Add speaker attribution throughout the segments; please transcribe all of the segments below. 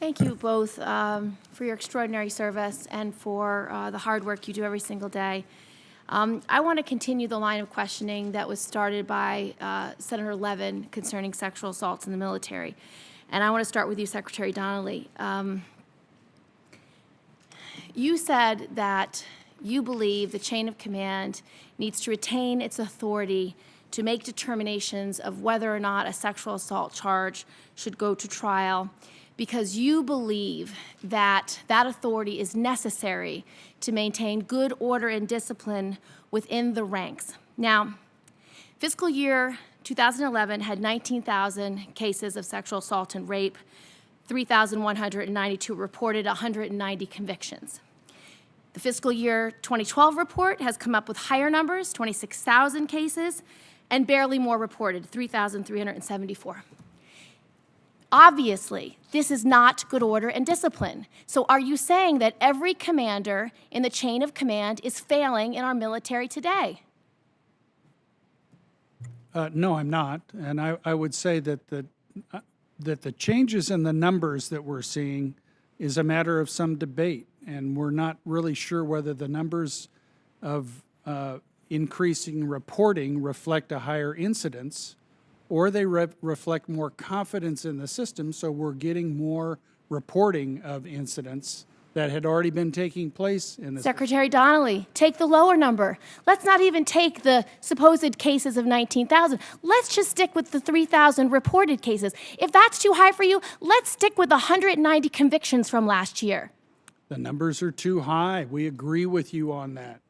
Speaker 1: Thank you both for your extraordinary service and for the hard work you do every single day. I want to continue the line of questioning that was started by Senator Levin concerning sexual assaults in the military. And I want to start with you, Secretary Donnelly. You said that you believe the chain of command needs to retain its authority to make determinations of whether or not a sexual assault charge should go to trial, because you believe that that authority is necessary to maintain good order and discipline within the ranks. Now, fiscal year 2011 had 19,000 cases of sexual assault and rape, 3,192 reported, 190 convictions. The fiscal year 2012 report has come up with higher numbers, 26,000 cases, and barely more reported, 3,374. Obviously, this is not good order and discipline. So are you saying that every commander in the chain of command is failing in our military today?
Speaker 2: No, I'm not. And I would say that the changes in the numbers that we're seeing is a matter of some debate. And we're not really sure whether the numbers of increasing reporting reflect a higher incidence, or they reflect more confidence in the system, so we're getting more reporting of incidents that had already been taking place in the
Speaker 1: Secretary Donnelly, take the lower number. Let's not even take the supposed cases of 19,000. Let's just stick with the 3,000 reported cases. If that's too high for you, let's stick with the 190 convictions from last year.
Speaker 2: The numbers are too high. We agree with you on that.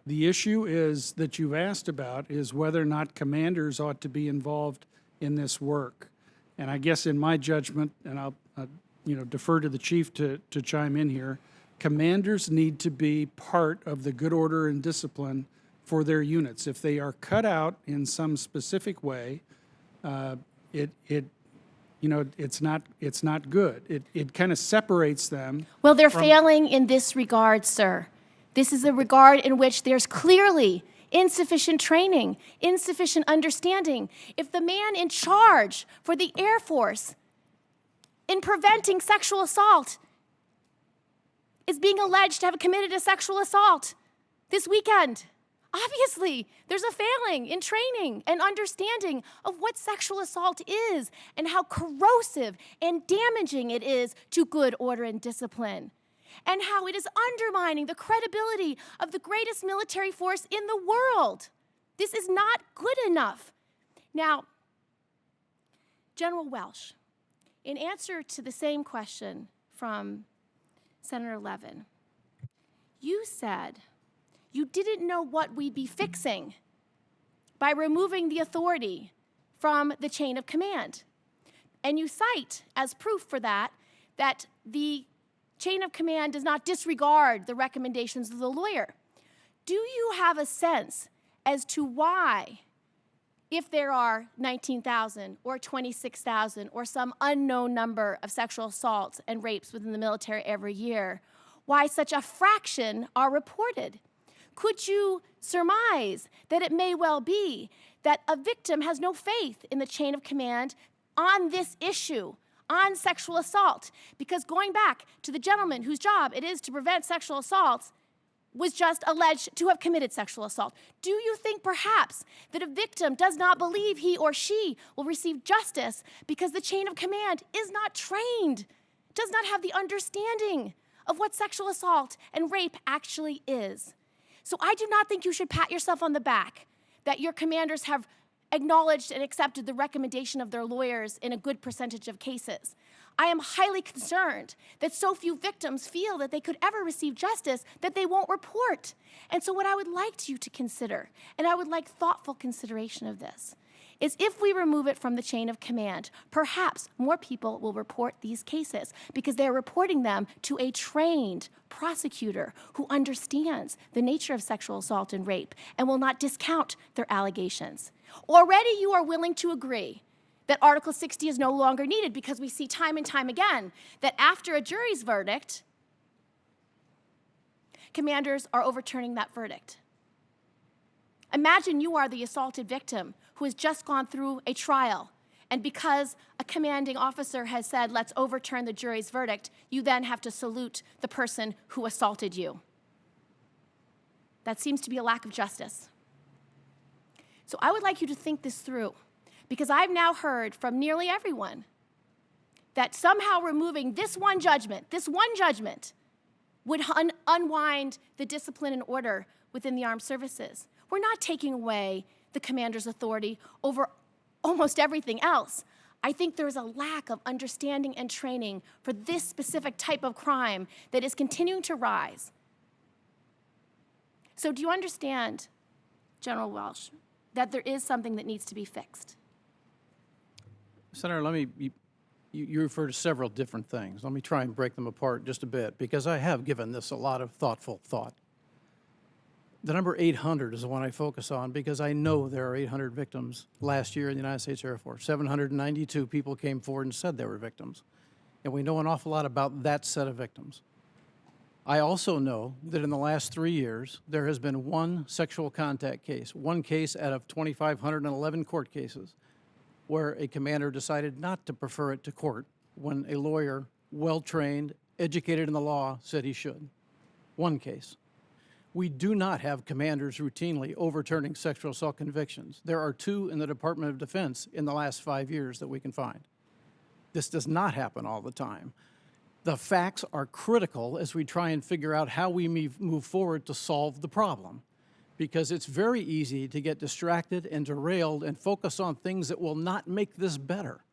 Speaker 2: The issue is that you've asked about is whether or not commanders ought to be involved in this work. And I guess in my judgment, and I'll defer to the chief to chime in here, commanders need to be part of the good order and discipline for their units. If they are cut out in some specific way, it's not good. It kind of separates them.
Speaker 1: Well, they're failing in this regard, sir. This is a regard in which there's clearly insufficient training, insufficient understanding. If the man in charge for the Air Force in preventing sexual assault is being alleged to have committed a sexual assault this weekend, obviously there's a failing in training and understanding of what sexual assault is and how corrosive and damaging it is to good order and discipline, and how it is undermining the credibility of the greatest military force in the world. This is not good enough. Now, General Welsh, in answer to the same question from Senator Levin, you said you didn't know what we'd be fixing by removing the authority from the chain of command. And you cite as proof for that the chain of command does not disregard the recommendations of the lawyer. Do you have a sense as to why, if there are 19,000 or 26,000 or some unknown number of sexual assaults and rapes within the military every year, why such a fraction are reported? Could you surmise that it may well be that a victim has no faith in the chain of command on this issue, on sexual assault? Because going back to the gentleman whose job it is to prevent sexual assaults was just alleged to have committed sexual assault. Do you think perhaps that a victim does not believe he or she will receive justice because the chain of command is not trained, does not have the understanding of what sexual assault and rape actually is? So I do not think you should pat yourself on the back that your commanders have acknowledged and accepted the recommendation of their lawyers in a good percentage of cases. I am highly concerned that so few victims feel that they could ever receive justice that they won't report. And so what I would like you to consider, and I would like thoughtful consideration of this, is if we remove it from the chain of command, perhaps more people will report these cases because they're reporting them to a trained prosecutor who understands the nature of sexual assault and rape and will not discount their allegations. Already you are willing to agree that Article 60 is no longer needed because we see time and time again that after a jury's verdict, commanders are overturning that verdict. Imagine you are the assaulted victim who has just gone through a trial And because a commanding officer has said, let's overturn the jury's verdict, you then have to salute the person who assaulted you. That seems to be a lack of justice. So I would like you to think this through, because I've now heard from nearly everyone that somehow removing this one judgment would unwind the discipline and order within the armed services. We're not taking away the commander's authority over almost everything else. I think there is a lack of understanding and training for this specific type of crime that is continuing to rise. So do you understand, General Welsh, that there is something that needs to be fixed?
Speaker 3: Senator, you refer to several different things. Let me try and break them apart just a bit, because I have given this a lot of thoughtful thought. The number 800 is the one I focus on because I know there are 800 victims last year in the United States Air Force. 792 people came forward and said they were victims. And we know an awful lot about that set of victims. I also know that in the last 3 years, there has been one sexual contact case, one case out of 2,511 court cases, where a commander decided not to prefer it to court when a lawyer, well-trained, educated in the law, said he should. One case. We do not have commanders routinely overturning sexual assault convictions. There are 2 in the Department of Defense in the last 5 years that we can find. This does not happen all the time. The facts are critical as we try and figure out how we move forward to solve the problem, because it's very easy to get distracted and derailed and focus on things that will not make this better.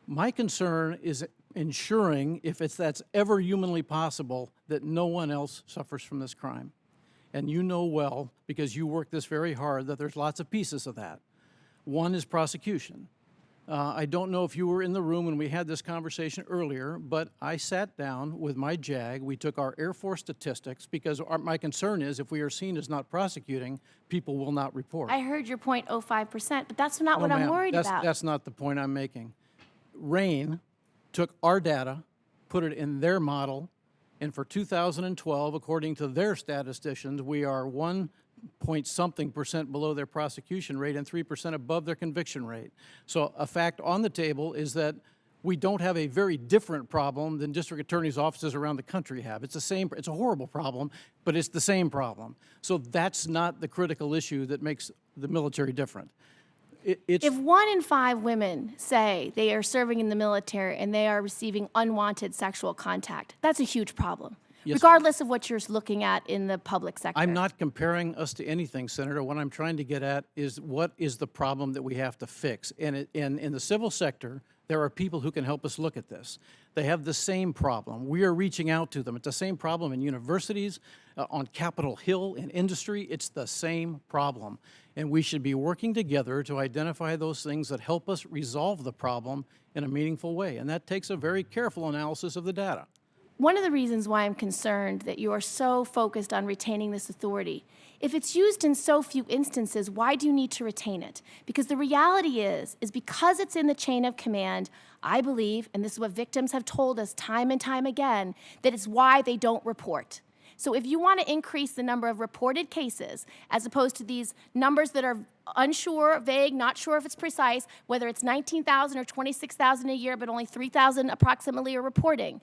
Speaker 3: My concern is ensuring, if that's ever humanly possible, that no one else suffers from this crime. And you know well, because you work this very hard, that there's lots of pieces of that. One is prosecution. I don't know if you were in the room when we had this conversation earlier, but I sat down with my JAG. We took our Air Force statistics, because my concern is if we are seen as not prosecuting, people will not report.
Speaker 1: I heard your 0.05%, but that's not what I'm worried about.
Speaker 3: That's not the point I'm making. RAIN took our data, put it in their model, and for 2012, according to their statisticians, we are 1-point-something% below their prosecution rate and 3% above their conviction rate. So a fact on the table is that we don't have a very different problem than district attorneys' offices around the country have. It's a horrible problem, but it's the same problem. So that's not the critical issue that makes the military different.
Speaker 1: If 1 in 5 women say they are serving in the military and they are receiving unwanted sexual contact, that's a huge problem, yes, regardless of what you're looking at in the public sector.
Speaker 3: I'm not comparing us to anything, Senator. What I'm trying to get at is what is the problem that we have to fix. And in the civil sector, there are people who can help us look at this. They have the same problem. We are reaching out to them. It's the same problem in universities, on Capitol Hill, in industry. It's the same problem. And we should be working together to identify those things that help us resolve the problem in a meaningful way. And that takes a very careful analysis of the data.
Speaker 1: One of the reasons why I'm concerned that you are so focused on retaining this authority, if it's used in so few instances, why do you need to retain it? Because the reality is because it's in the chain of command, I believe, and this is what victims have told us time and time again, that it's why they don't report. So if you want to increase the number of reported cases, as opposed to these numbers that are unsure, vague, not sure if it's precise, whether it's 19,000 or 26,000 a year, but only 3,000 approximately are reporting,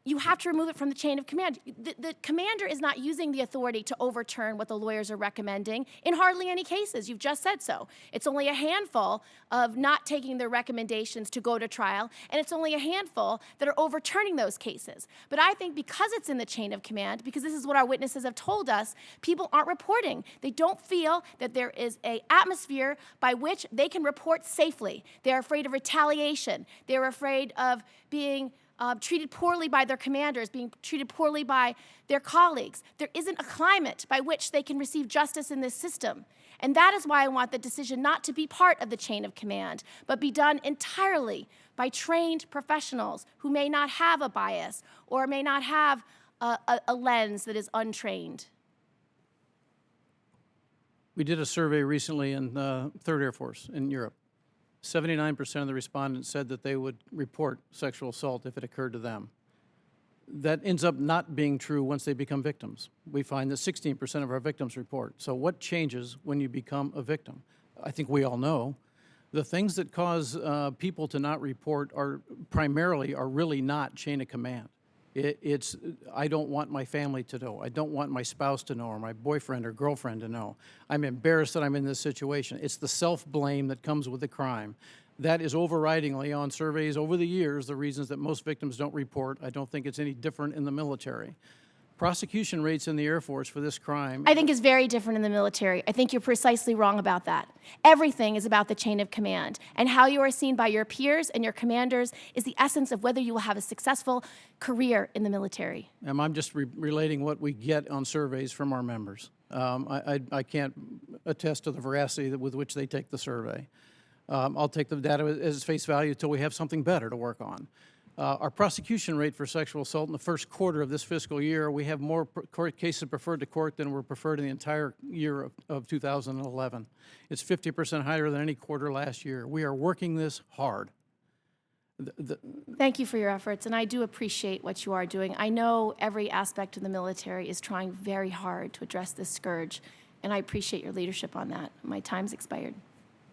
Speaker 1: you have to remove it from the chain of command. The commander is not using the authority to overturn what the lawyers are recommending in hardly any cases. You've just said so. It's only a handful of not taking their recommendations to go to trial, and it's only a handful that are overturning those cases. But I think because it's in the chain of command, because this is what our witnesses have told us, people aren't reporting. They don't feel that there is an atmosphere by which they can report safely. They're afraid of retaliation. They're afraid of being treated poorly by their commanders, being treated poorly by their colleagues. There isn't a climate by which they can receive justice in this system. And that is why I want the decision not to be part of the chain of command, but be done entirely by trained professionals who may not have a bias or may not have a lens that is untrained.
Speaker 3: We did a survey recently in the 3rd Air Force in Europe. 79% of the respondents said that they would report sexual assault if it occurred to them. That ends up not being true once they become victims. We find that 16% of our victims report. So what changes when you become a victim? I think we all know The things that cause people to not report are really not chain of command. It's, I don't want my family to know. I don't want my spouse to know or my boyfriend or girlfriend to know. I'm embarrassed that I'm in this situation. It's the self-blame that comes with the crime. That is overridingly on surveys over the years the reasons that most victims don't report. I don't think it's any different in the military. Prosecution rates in the Air Force for this crime.
Speaker 1: I think is very different in the military. I think you're precisely wrong about that. Everything is about the chain of command, and how you are seen by your peers and your commanders is the essence of whether you will have a successful career in the military.
Speaker 3: I'm just relating what we get on surveys from our members. I can't attest to the veracity with which they take the survey. I'll take the data as face value until we have something better to work on. Our prosecution rate for sexual assault in the first quarter of this fiscal year, we have more court cases preferred to court than were preferred in the entire year of 2011. It's 50% higher than any quarter last year. We are working this hard.
Speaker 1: Thank you for your efforts, and I do appreciate what you are doing. I know every aspect of the military is trying very hard to address this scourge, and I appreciate your leadership on that. My time's expired.